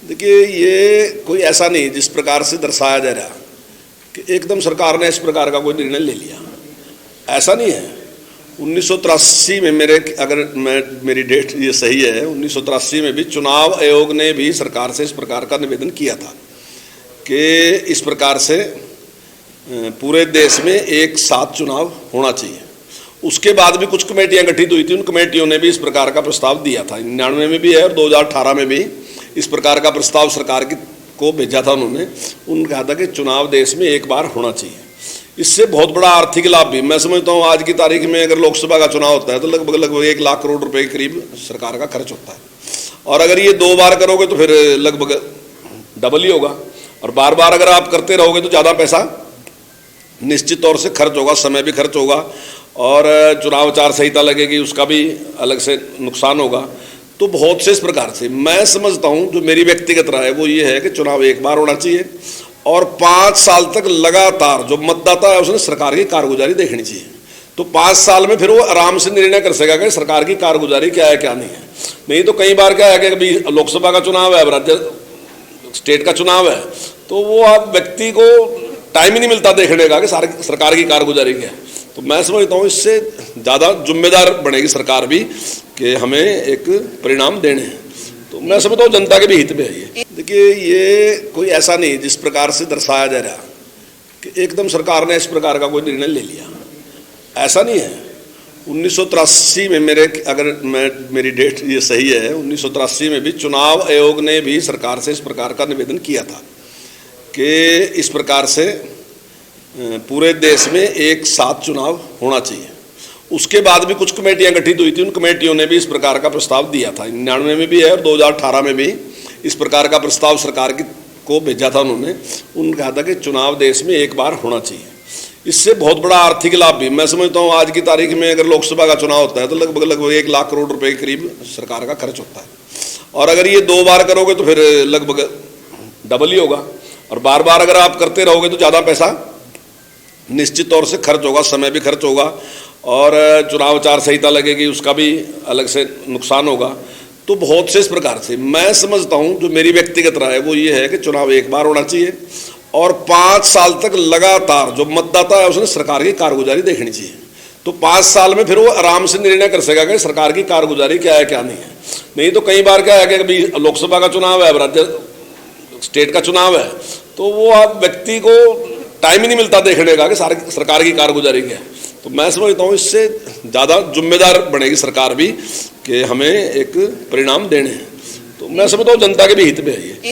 देखिए, ये कोई ऐसा नहीं जिस प्रकार से दर्शाया जा रहा कि एकदम सरकार ने इस प्रकार का कोई निर्णय ले लिया, ऐसा नहीं है। 1983 में मेरी डेट ये सही है, 1983 में भी चुनाव आयोग ने भी सरकार से इस प्रकार का निवेदन किया था कि इस प्रकार से पूरे देश में एक साथ चुनाव होना चाहिए। उसके बाद भी कुछ कमेटियां गठित हुई थी, उन कमेटियों ने भी इस प्रकार का प्रस्ताव दिया था। 99 में भी है और 2018 में भी इस प्रकार का प्रस्ताव सरकार को भेजा था। उन्होंने कहा था कि चुनाव देश में एक बार होना चाहिए। इससे बहुत बड़ा आर्थिक लाभ भी मैं समझता हूँ। आज की तारीख में अगर लोकसभा का चुनाव होता है तो लगभग 1 लाख करोड़ रुपए के करीब सरकार का खर्च होता है, और अगर ये 2 बार करोगे तो फिर लगभग डबल ही होगा। और बार बार अगर आप करते रहोगे तो ज़्यादा पैसा निश्चित तौर से खर्च होगा, समय भी खर्च होगा, और चुनाव आचार संहिता लगेगी, उसका भी अलग से नुकसान होगा। तो बहुत से इस प्रकार से मैं समझता हूँ, जो मेरी व्यक्तिगत राय है वो ये है कि चुनाव एक बार होना चाहिए और 5 साल तक लगातार जो मतदाता है उसने सरकार की कारगुजारी देखनी चाहिए। तो 5 साल में फिर वो आराम से निर्णय कर सकेगा कि सरकार की कारगुजारी क्या है क्या नहीं है। नहीं तो कई बार क्या है कि अभी लोकसभा का चुनाव है, अब राज्य स्टेट का चुनाव है, तो वो आप व्यक्ति को टाइम ही नहीं मिलता देखने का कि सरकार की कारगुजारी क्या है। तो मैं समझता हूँ इससे ज़्यादा जिम्मेदार बनेगी सरकार भी कि हमें एक परिणाम देने हैं। तो मैं समझता हूँ जनता के भी हित में है ये। देखिए, ये कोई ऐसा नहीं जिस प्रकार से दर्शाया जा रहा कि एकदम सरकार ने इस प्रकार का कोई निर्णय ले लिया, ऐसा नहीं है। 1983 में मेरी डेट ये सही है, 1983 में भी चुनाव आयोग ने भी सरकार से इस प्रकार का निवेदन किया था कि इस प्रकार से पूरे देश में एक साथ चुनाव होना चाहिए। उसके बाद भी कुछ कमेटियां गठित हुई थी, उन कमेटियों ने भी इस प्रकार का प्रस्ताव दिया था। 99 में भी है और 2018 में भी इस प्रकार का प्रस्ताव सरकार को भेजा था। उन्होंने कहा था कि चुनाव देश में एक बार होना चाहिए। इससे बहुत बड़ा आर्थिक लाभ भी मैं समझता हूँ। आज की तारीख में अगर लोकसभा का चुनाव होता है तो लगभग 1 लाख करोड़ रुपए के करीब सरकार का खर्च होता है, और अगर ये 2 बार करोगे तो फिर लगभग डबल ही होगा। और बार बार अगर आप करते रहोगे तो ज़्यादा पैसा निश्चित तौर से खर्च होगा, समय भी खर्च होगा, और चुनाव आचार संहिता लगेगी, उसका भी अलग से नुकसान होगा। तो बहुत से इस प्रकार से मैं समझता हूँ, जो मेरी व्यक्तिगत राय है वो ये है कि चुनाव एक बार होना चाहिए और 5 साल तक लगातार जो मतदाता है उसने सरकार की कारगुजारी देखनी चाहिए। तो 5 साल में फिर वो आराम से निर्णय कर सकेगा कि सरकार की कारगुजारी क्या है क्या नहीं है। नहीं तो कई बार क्या है कि अभी लोकसभा का चुनाव है, अब राज्य स्टेट का चुनाव है, तो वो आप व्यक्ति को टाइम ही नहीं मिलता देखने का कि सरकार की कारगुजारी क्या है। तो मैं समझता हूँ इससे ज़्यादा जिम्मेदार बनेगी सरकार भी कि हमें एक परिणाम देने हैं। तो मैं समझता हूँ जनता के भी हित में है ये।